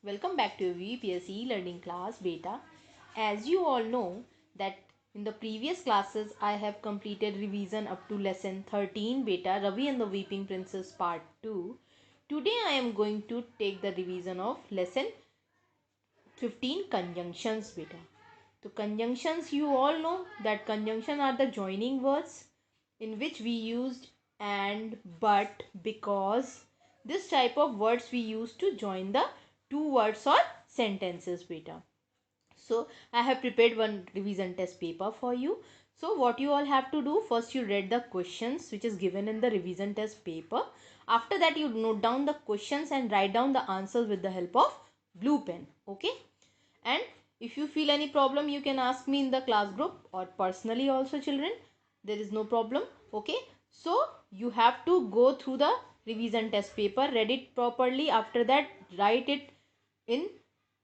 Welcome back to VPSC learning class beta. As you all know that in the previous classes I have completed revision up to lesson 13 beta Ravi and the Weeping Princess part 2. Today I am going to take the revision of lesson 15 conjunctions beta. So conjunctions, you all know that conjunction are the joining words in which we used and, but, because. This type of words we use to join the two words or sentences beta. So I have prepared one revision test paper for you. So what you all have to do, first you read the questions which is given in the revision test paper. After that you note down the questions and write down the answers with the help of blue pen. Okay. And if you feel any problem, you can ask me in the class group or personally also, children. There is no problem. Okay. So you have to go through the revision test paper, read it properly. After that, write it in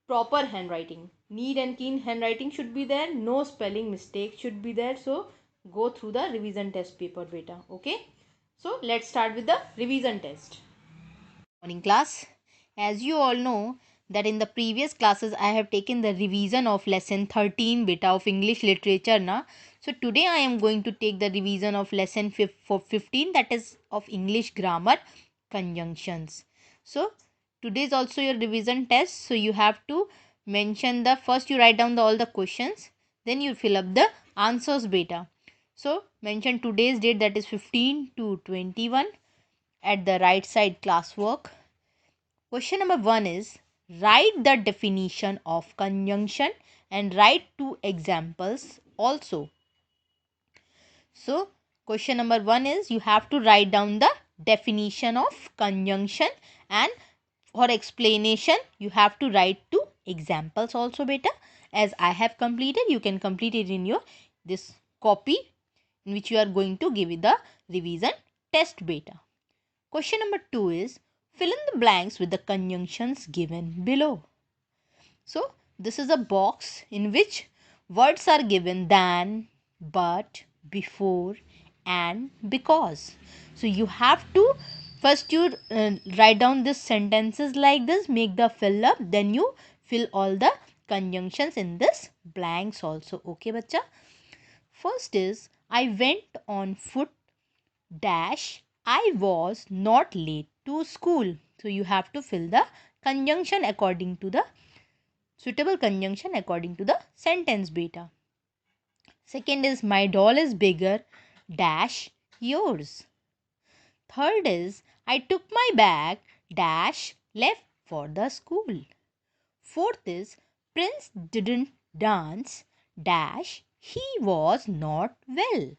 proper handwriting. Neat and clean handwriting should be there. No spelling mistake should be there. So go through the revision test paper beta. Okay. So let's start with the revision test. Morning class. As you all know that in the previous classes I have taken the revision of lesson 13 beta of English literature na. So today I am going to take the revision of lesson 15, that is of English grammar conjunctions. So today is also your revision test. So you have to mention the first, you write down all the questions, then you fill up the answers beta. So mention today's date, that is 15 to 21 at the right side classwork. Question number 1 is write the definition of conjunction and write two examples also. So question number 1 is you have to write down the definition of conjunction, and for explanation you have to write two examples also beta. As I have completed, you can complete it in your this copy in which you are going to give it the revision test beta. Question number 2 is fill in the blanks with the conjunctions given below. So this is a box in which words are given than, but, before and because. So you have to first you write down these sentences like this, make the fill up, then you fill all the conjunctions in this blanks also. Okay bacha. First is I went on foot dash I was not late to school. So you have to fill the conjunction according to the suitable conjunction according to the sentence beta. Second is my doll is bigger dash yours. Third is I took my bag dash left for the school. Fourth is Prince didn't dance dash he was not well.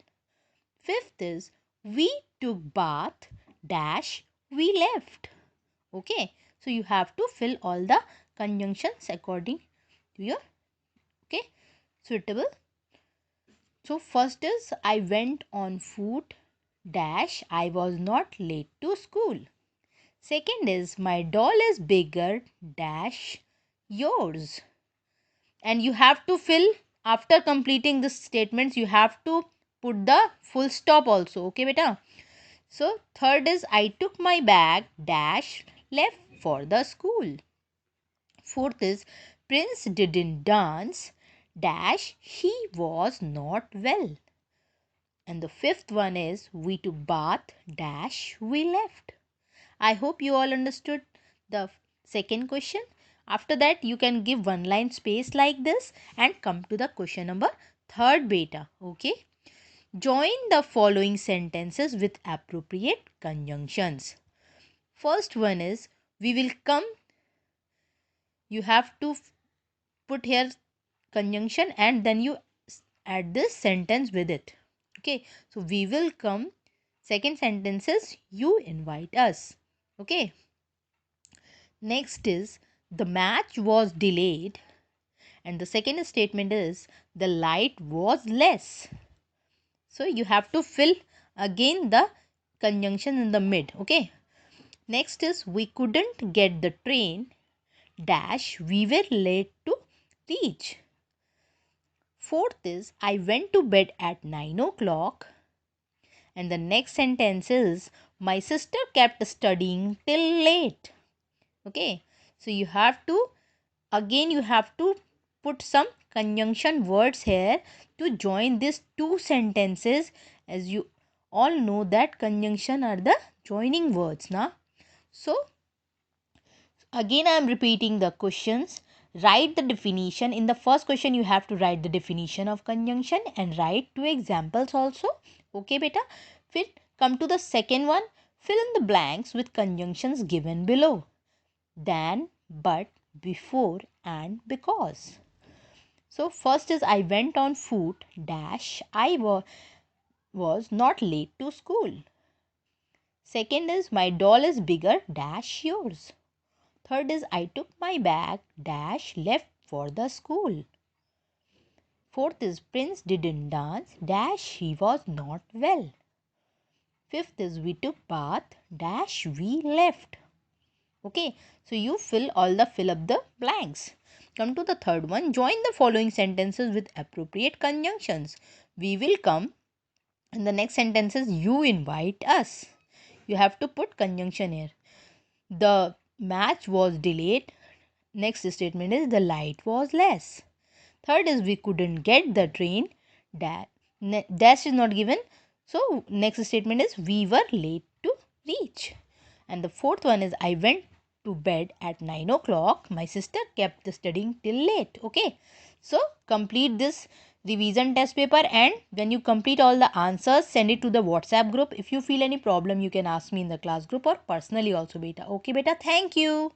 Fifth is we took bath dash we left. Okay, so you have to fill all the conjunctions according to your suitable. So first is I went on foot dash I was not late to school. Second is my doll is bigger dash yours. And you have to fill, after completing the statements you have to put the full stop also. Okay beta. So third is I took my bag dash left for the school. Fourth is Prince didn't dance dash he was not well. And the fifth one is we took bath dash we left. I hope you all understood the second question. After that you can give one line space like this and come to the question number third beta. Okay. Join the following sentences with appropriate conjunctions. First one is we will come. You have to put here conjunction and then you add this sentence with it. Okay. So we will come. Second sentence is you invite us. Okay. Next is the match was delayed. And the second statement is the light was less. So you have to fill again the conjunction in the mid. Okay. Next is we couldn't get the train dash we were late to reach. Fourth is I went to bed at 9 o'clock. And the next sentence is my sister kept studying till late. Okay. So you have to put some conjunction words here to join these two sentences. As you all know that conjunction are the joining words now. So again I am repeating the questions. Write the definition. In the first question you have to write the definition of conjunction and write two examples also. Okay beta. Fit come to the second one. Fill in the blanks with conjunctions given below. Than, but, before and because. So first is I went on foot dash was not late to school. Second is my doll is bigger dash yours. Third is I took my bag dash left for the school. Fourth is Prince didn't dance dash he was not well. Fifth is we took bath dash we left. Okay, so you fill up the blanks. Come to the third one. Join the following sentences with appropriate conjunctions. We will come. And the next sentence is you invite us. You have to put conjunction here. The match was delayed. Next statement is the light was less. Third is we couldn't get the train. Dash is not given. So next statement is we were late to reach. And the fourth one is I went to bed at 9 o'clock. My sister kept studying till late. Okay. So complete this revision test paper, and when you complete all the answers, send it to the WhatsApp group. If you feel any problem, you can ask me in the class group or personally also beta. Okay beta. Thank you.